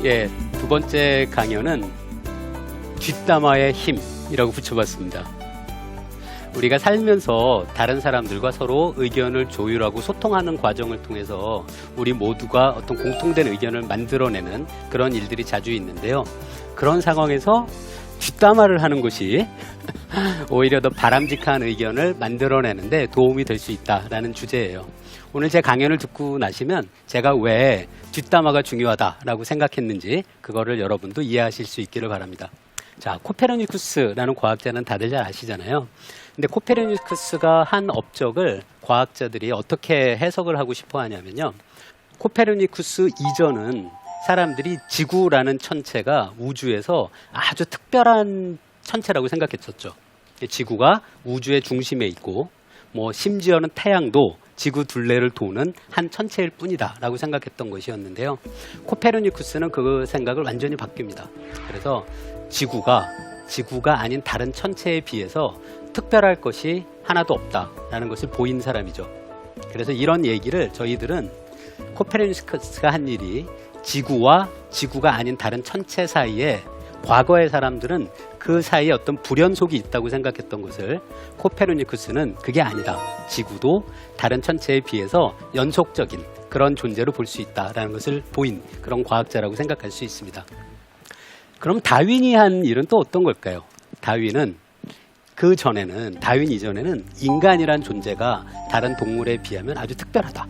예, 두 번째 강연은 뒷담화의 힘이라고 붙여봤습니다. 우리가 살면서 다른 사람들과 서로 의견을 조율하고 소통하는 과정을 통해서 우리 모두가 어떤 공통된 의견을 만들어내는 그런 일들이 자주 있는데요. 그런 상황에서 뒷담화를 하는 것이 오히려 더 바람직한 의견을 만들어내는데 도움이 될 수 있다라는 주제예요. 오늘 제 강연을 듣고 나시면 제가 왜 뒷담화가 중요하다라고 생각했는지 그거를 여러분도 이해하실 수 있기를 바랍니다. 자, 코페르니쿠스라는 과학자는 다들 잘 아시잖아요. 근데 코페르니쿠스가 한 업적을 과학자들이 어떻게 해석을 하고 싶어 하냐면요. 코페르니쿠스 이전은 사람들이 지구라는 천체가 우주에서 아주 특별한 천체라고 생각했었죠. 지구가 우주의 중심에 있고 심지어는 태양도 지구 둘레를 도는 한 천체일 뿐이다 라고 생각했던 것이었는데요. 코페르니쿠스는 그 생각을 완전히 바뀝니다. 그래서 지구가 아닌 다른 천체에 비해서 특별할 것이 하나도 없다라는 것을 보인 사람이죠. 그래서 이런 얘기를 저희들은 코페르니쿠스가 한 일이 지구와 지구가 아닌 다른 천체 사이에 과거의 사람들은 그 사이에 어떤 불연속이 있다고 생각했던 것을 코페르니쿠스는 그게 아니다. 지구도 다른 천체에 비해서 연속적인 그런 존재로 볼 수 있다라는 것을 보인 그런 과학자라고 생각할 수 있습니다. 그럼 다윈이 한 일은 또 어떤 걸까요? 다윈 이전에는 인간이란 존재가 다른 동물에 비하면 아주 특별하다.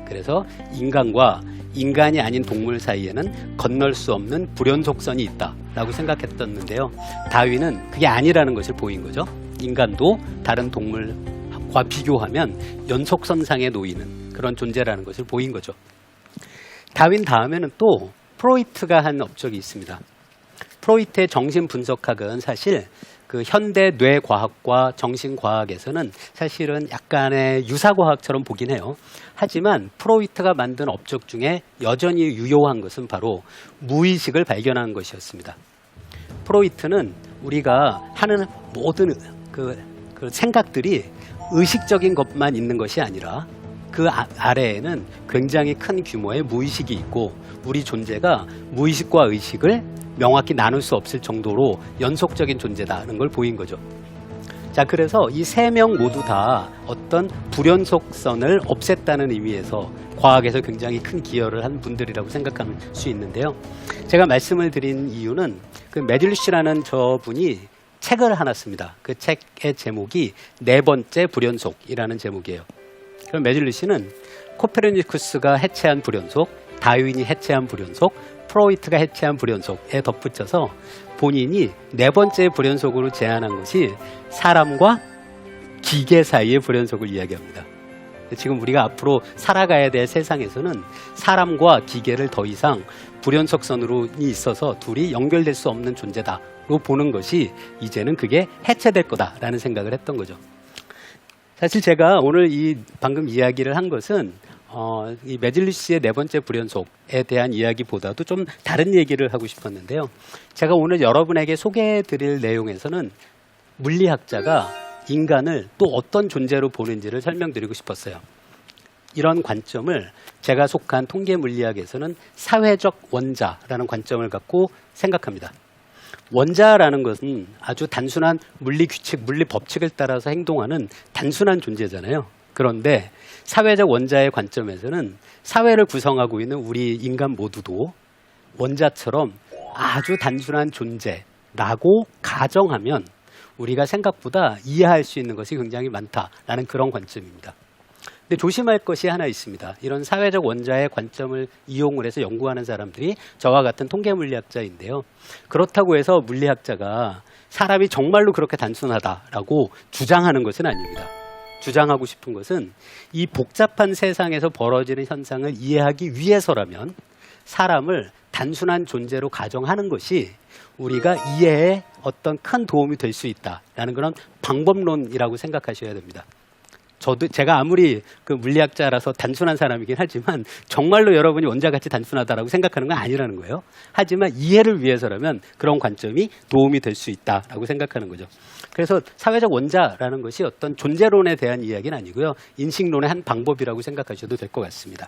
그래서 인간과 인간이 아닌 동물 사이에는 건널 수 없는 불연속선이 있다라고 생각했었는데요. 다윈은 그게 아니라는 것을 보인 거죠. 인간도 다른 동물과 비교하면 연속선상에 놓이는 그런 존재라는 것을 보인 거죠. 다윈 다음에는 또 프로이트가 한 업적이 있습니다. 프로이트의 정신분석학은 사실 그 현대 뇌과학과 정신과학에서는 사실은 약간의 유사과학처럼 보긴 해요. 하지만 프로이트가 만든 업적 중에 여전히 유효한 것은 바로 무의식을 발견하는 것이었습니다. 프로이트는 우리가 하는 모든 그 생각들이 의식적인 것만 있는 것이 아니라 그 아래에는 굉장히 큰 규모의 무의식이 있고 우리 존재가 무의식과 의식을 명확히 나눌 수 없을 정도로 연속적인 존재다는 걸 보인 거죠. 자, 그래서 이 세 명 모두 다 어떤 불연속선을 없앴다는 의미에서 과학에서 굉장히 큰 기여를 한 분들이라고 생각할 수 있는데요. 제가 말씀을 드린 이유는 그 메들리시라는 저분이 책을 하나 씁니다. 그 책의 제목이 네 번째 불연속이라는 제목이에요. 그럼 메들리시는 코페르니쿠스가 해체한 불연속, 다윈이 해체한 불연속, 프로이트가 해체한 불연속에 덧붙여서 본인이 네 번째 불연속으로 제안한 것이 사람과 기계 사이의 불연속을 이야기합니다. 지금 우리가 앞으로 살아가야 될 세상에서는 사람과 기계를 더 이상 불연속선으로 있어서 둘이 연결될 수 없는 존재다로 보는 것이 이제는 그게 해체될 거다라는 생각을 했던 거죠. 사실 제가 오늘 방금 이야기를 한 것은 이 메들리시의 네 번째 불연속에 대한 이야기보다도 좀 다른 얘기를 하고 싶었는데요. 제가 오늘 여러분에게 소개해드릴 내용에서는 물리학자가 인간을 또 어떤 존재로 보는지를 설명드리고 싶었어요. 이런 관점을 제가 속한 통계물리학에서는 사회적 원자라는 관점을 갖고 생각합니다. 원자라는 것은 아주 단순한 물리규칙, 물리법칙을 따라서 행동하는 단순한 존재잖아요. 그런데 사회적 원자의 관점에서는 사회를 구성하고 있는 우리 인간 모두도 원자처럼 아주 단순한 존재라고 가정하면 우리가 생각보다 이해할 수 있는 것이 굉장히 많다라는 그런 관점입니다. 근데 조심할 것이 하나 있습니다. 이런 사회적 원자의 관점을 이용을 해서 연구하는 사람들이 저와 같은 통계물리학자인데요. 그렇다고 해서 물리학자가 사람이 정말로 그렇게 단순하다라고 주장하는 것은 아닙니다. 주장하고 싶은 것은 이 복잡한 세상에서 벌어지는 현상을 이해하기 위해서라면 사람을 단순한 존재로 가정하는 것이 우리가 이해에 어떤 큰 도움이 될 수 있다라는 그런 방법론이라고 생각하셔야 됩니다. 제가 아무리 그 물리학자라서 단순한 사람이긴 하지만 정말로 여러분이 원자같이 단순하다라고 생각하는 건 아니라는 거예요. 하지만 이해를 위해서라면 그런 관점이 도움이 될 수 있다라고 생각하는 거죠. 그래서 사회적 원자라는 것이 어떤 존재론에 대한 이야기는 아니고요. 인식론의 한 방법이라고 생각하셔도 될 것 같습니다.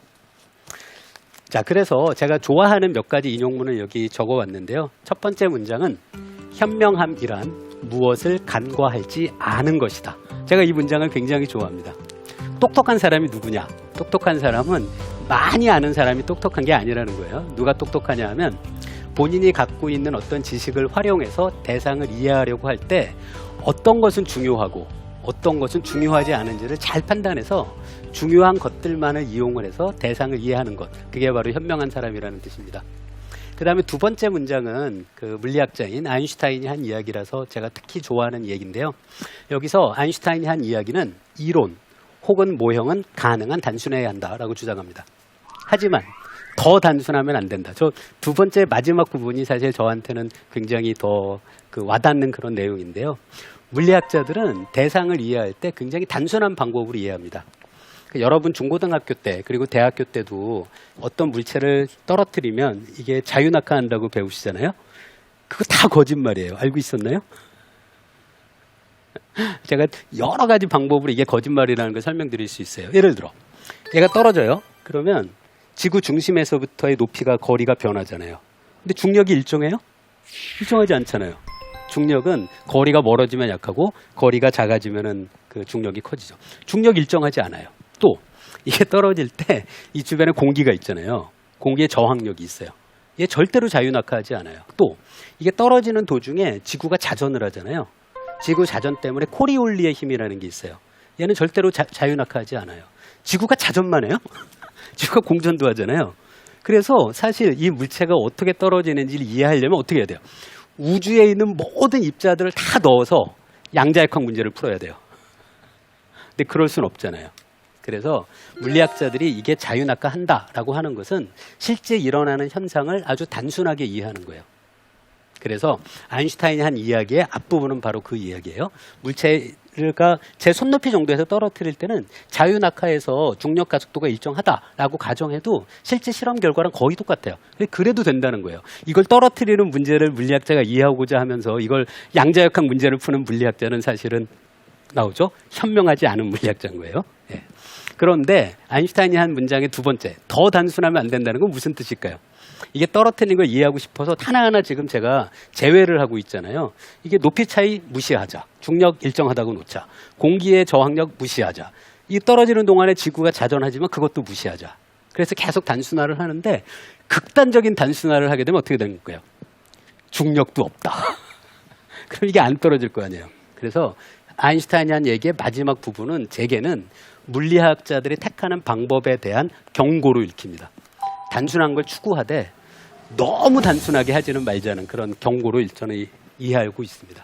자, 그래서 제가 좋아하는 몇 가지 인용문을 여기 적어왔는데요. 첫 번째 문장은 현명함이란 무엇을 간과할지 아는 것이다. 제가 이 문장을 굉장히 좋아합니다. 똑똑한 사람이 누구냐? 똑똑한 사람은 많이 아는 사람이 똑똑한 게 아니라는 거예요. 누가 똑똑하냐 하면 본인이 갖고 있는 어떤 지식을 활용해서 대상을 이해하려고 할 때 어떤 것은 중요하고 어떤 것은 중요하지 않은지를 잘 판단해서 중요한 것들만을 이용을 해서 대상을 이해하는 것. 그게 바로 현명한 사람이라는 뜻입니다. 그 다음에 두 번째 문장은 그 물리학자인 아인슈타인이 한 이야기라서 제가 특히 좋아하는 얘기인데요. 여기서 아인슈타인이 한 이야기는 이론 혹은 모형은 가능한 단순해야 한다라고 주장합니다. 하지만 더 단순하면 안 된다. 저 두 번째 마지막 부분이 사실 저한테는 굉장히 더 그 와닿는 그런 내용인데요. 물리학자들은 대상을 이해할 때 굉장히 단순한 방법으로 이해합니다. 여러분 중고등학교 때 그리고 대학교 때도 어떤 물체를 떨어뜨리면 이게 자유낙하한다고 배우시잖아요. 그거 다 거짓말이에요. 알고 있었나요? 제가 여러 가지 방법으로 이게 거짓말이라는 걸 설명드릴 수 있어요. 예를 들어 얘가 떨어져요. 그러면 지구 중심에서부터의 높이가 거리가 변하잖아요. 근데 중력이 일정해요? 일정하지 않잖아요. 중력은 거리가 멀어지면 약하고 거리가 작아지면은 그 중력이 커지죠. 중력 일정하지 않아요. 또 이게 떨어질 때 이 주변에 공기가 있잖아요. 공기에 저항력이 있어요. 얘 절대로 자유낙하하지 않아요. 또 이게 떨어지는 도중에 지구가 자전을 하잖아요. 지구 자전 때문에 코리올리의 힘이라는 게 있어요. 얘는 절대로 자유낙하하지 않아요. 지구가 자전만 해요. 지구가 공전도 하잖아요. 그래서 사실 이 물체가 어떻게 떨어지는지를 이해하려면 어떻게 해야 돼요? 우주에 있는 모든 입자들을 다 넣어서 양자역학 문제를 풀어야 돼요. 근데 그럴 수는 없잖아요. 그래서 물리학자들이 이게 자유낙하한다라고 하는 것은 실제 일어나는 현상을 아주 단순하게 이해하는 거예요. 그래서 아인슈타인이 한 이야기의 앞부분은 바로 그 이야기예요. 물체가 제 손높이 정도에서 떨어뜨릴 때는 자유낙하에서 중력 가속도가 일정하다라고 가정해도 실제 실험 결과랑 거의 똑같아요. 그래도 된다는 거예요. 이걸 떨어뜨리는 문제를 물리학자가 이해하고자 하면서 이걸 양자역학 문제를 푸는 물리학자는 사실은 나오죠. 현명하지 않은 물리학자인 거예요. 예. 그런데 아인슈타인이 한 문장의 두 번째, 더 단순하면 안 된다는 건 무슨 뜻일까요? 이게 떨어뜨리는 걸 이해하고 싶어서 하나하나 지금 제가 제외를 하고 있잖아요. 이게 높이 차이 무시하자. 중력 일정하다고 놓자. 공기의 저항력 무시하자. 이 떨어지는 동안에 지구가 자전하지만 그것도 무시하자. 그래서 계속 단순화를 하는데 극단적인 단순화를 하게 되면 어떻게 되는 거예요? 중력도 없다. 그럼 이게 안 떨어질 거 아니에요. 그래서 아인슈타인이 한 얘기의 마지막 부분은 제게는 물리학자들이 택하는 방법에 대한 경고로 읽힙니다. 단순한 걸 추구하되 너무 단순하게 하지는 말자는 그런 경고로 저는 이해하고 있습니다.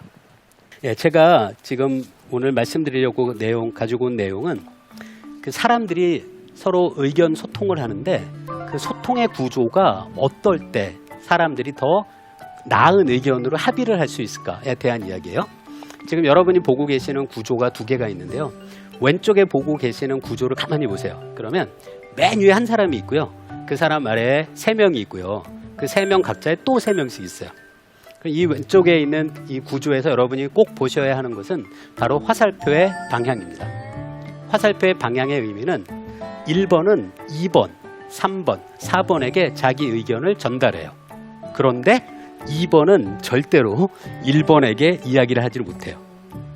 예, 제가 지금 오늘 말씀드리려고 가지고 온 내용은 그 사람들이 서로 의견 소통을 하는데 그 소통의 구조가 어떨 때 사람들이 더 나은 의견으로 합의를 할 수 있을까에 대한 이야기예요. 지금 여러분이 보고 계시는 구조가 두 개가 있는데요. 왼쪽에 보고 계시는 구조를 가만히 보세요. 그러면 맨 위에 한 사람이 있고요. 그 사람 아래에 3명이 있고요. 그 3명 각자에 또 3명씩 있어요. 이 왼쪽에 있는 이 구조에서 여러분이 꼭 보셔야 하는 것은 바로 화살표의 방향입니다. 화살표의 방향의 의미는 1번은 2번, 3번, 4번에게 자기 의견을 전달해요. 그런데 2번은 절대로 1번에게 이야기를 하지를 못해요.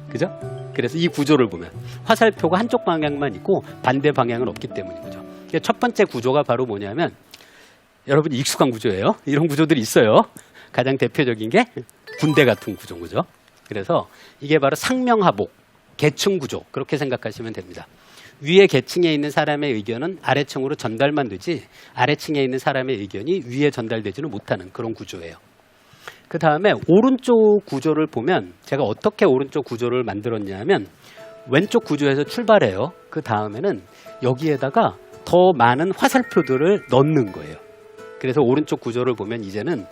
그죠? 그래서 이 구조를 보면 화살표가 한쪽 방향만 있고 반대 방향은 없기 때문인 거죠. 첫 번째 구조가 바로 뭐냐면 여러분이 익숙한 구조예요. 이런 구조들이 있어요. 가장 대표적인 게 군대 같은 구조인 거죠. 그래서 이게 바로 상명하복, 계층 구조 그렇게 생각하시면 됩니다. 위에 계층에 있는 사람의 의견은 아래층으로 전달만 되지 아래층에 있는 사람의 의견이 위에 전달되지는 못하는 그런 구조예요. 그 다음에 오른쪽 구조를 보면 제가 어떻게 오른쪽 구조를 만들었냐면 왼쪽 구조에서 출발해요. 그 다음에는 여기에다가 더 많은 화살표들을 넣는 거예요. 그래서 오른쪽 구조를 보면 이제는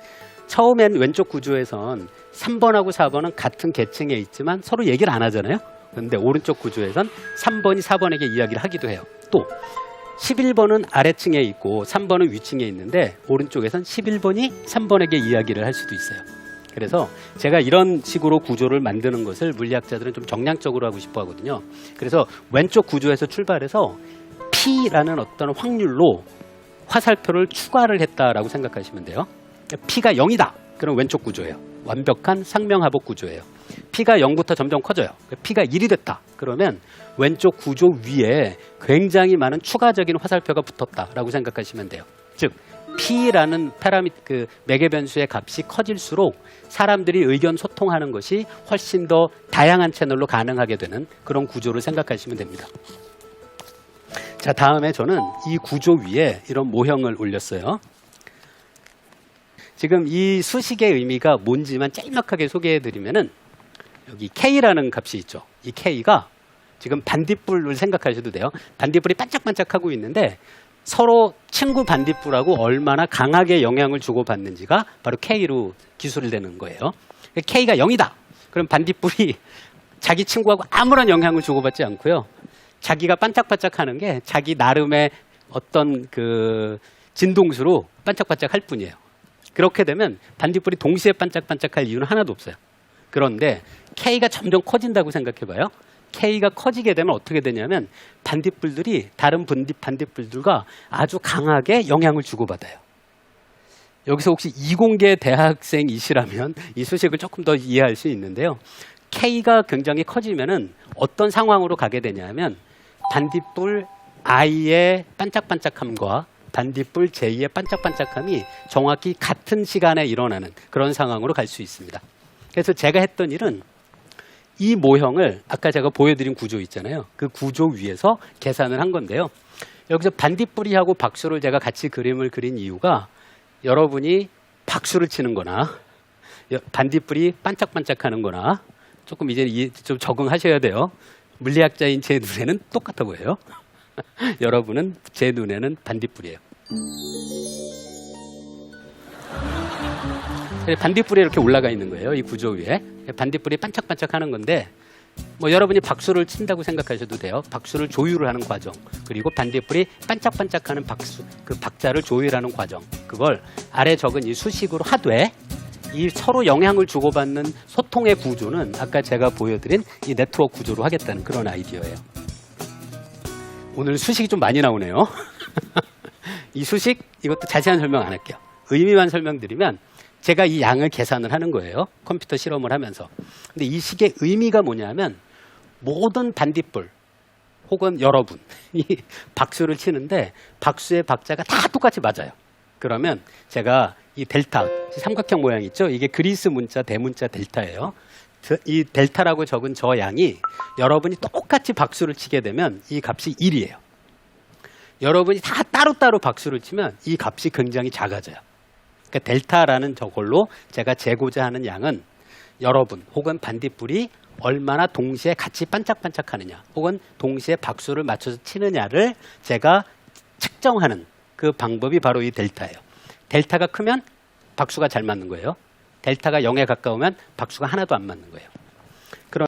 처음엔 왼쪽 구조에선 3번하고 4번은 같은 계층에 있지만 서로 얘기를 안 하잖아요. 그런데 오른쪽 구조에선 3번이 4번에게 이야기를 하기도 해요. 또 11번은 아래층에 있고 3번은 위층에 있는데 오른쪽에선 11번이 3번에게 이야기를 할 수도 있어요. 그래서 제가 이런 식으로 구조를 만드는 것을 물리학자들은 좀 정량적으로 하고 싶어 하거든요. 그래서 왼쪽 구조에서 출발해서 P라는 어떤 확률로 화살표를 추가를 했다라고 생각하시면 돼요. P가 0이다. 그럼 왼쪽 구조예요. 완벽한 상명하복 구조예요. P가 0부터 점점 커져요. P가 1이 됐다. 그러면 왼쪽 구조 위에 굉장히 많은 추가적인 화살표가 붙었다라고 생각하시면 돼요. 즉 P라는 매개 변수의 값이 커질수록 사람들이 의견 소통하는 것이 훨씬 더 다양한 채널로 가능하게 되는 그런 구조를 생각하시면 됩니다. 자, 다음에 저는 이 구조 위에 이런 모형을 올렸어요. 지금 이 수식의 의미가 뭔지만 짤막하게 소개해드리면은 여기 K라는 값이 있죠. 이 K가 지금 반딧불을 생각하셔도 돼요. 반딧불이 반짝반짝하고 있는데 서로 친구 반딧불하고 얼마나 강하게 영향을 주고받는지가 바로 K로 기술되는 거예요. K가 0이다. 그럼 반딧불이 자기 친구하고 아무런 영향을 주고받지 않고요. 자기가 반짝반짝하는 게 자기 나름의 어떤 그 진동수로 반짝반짝할 뿐이에요. 그렇게 되면 반딧불이 동시에 반짝반짝할 이유는 하나도 없어요. 그런데 K가 점점 커진다고 생각해봐요. K가 커지게 되면 어떻게 되냐면 반딧불들이 다른 반딧불들과 아주 강하게 영향을 주고받아요. 여기서 혹시 이공계 대학생이시라면 이 소식을 조금 더 이해할 수 있는데요. K가 굉장히 커지면은 어떤 상황으로 가게 되냐면 반딧불 I의 반짝반짝함과 반딧불 J의 반짝반짝함이 정확히 같은 시간에 일어나는 그런 상황으로 갈 수 있습니다. 그래서 제가 했던 일은 이 모형을 아까 제가 보여드린 구조 있잖아요. 그 구조 위에서 계산을 한 건데요. 여기서 반딧불이하고 박수를 제가 같이 그림을 그린 이유가 여러분이 박수를 치는 거나 반딧불이 반짝반짝하는 거나 조금 이제 좀 적응하셔야 돼요. 물리학자인 제 눈에는 똑같아 보여요. 여러분은 제 눈에는 반딧불이에요. 반딧불이 이렇게 올라가 있는 거예요. 이 구조 위에. 반딧불이 반짝반짝하는 건데 뭐 여러분이 박수를 친다고 생각하셔도 돼요. 박수를 조율을 하는 과정. 그리고 반딧불이 반짝반짝하는 그 박자를 조율하는 과정. 그걸 아래 적은 이 수식으로 하되 이 서로 영향을 주고받는 소통의 구조는 아까 제가 보여드린 이 네트워크 구조로 하겠다는 그런 아이디어예요. 오늘 수식이 좀 많이 나오네요. 이 수식 이것도 자세한 설명 안 할게요. 의미만 설명드리면 제가 이 양을 계산을 하는 거예요. 컴퓨터 실험을 하면서. 근데 이 식의 의미가 뭐냐면 모든 반딧불 혹은 여러분이 박수를 치는데 박수의 박자가 다 똑같이 맞아요. 그러면 제가 이 델타, 삼각형 모양 있죠? 이게 그리스 문자, 대문자 델타예요. 이 델타라고 적은 저 양이 여러분이 똑같이 박수를 치게 되면 이 값이 1이에요. 여러분이 다 따로따로 박수를 치면 이 값이 굉장히 작아져요. 그러니까 델타라는 저걸로 제가 재고자 하는 양은 여러분 혹은 반딧불이 얼마나 동시에 같이 반짝반짝하느냐 혹은 동시에 박수를 맞춰서 치느냐를 제가 측정하는 그 방법이 바로 이 델타예요. 델타가 크면 박수가 잘 맞는 거예요. 델타가 0에 가까우면 박수가 하나도 안 맞는 거예요.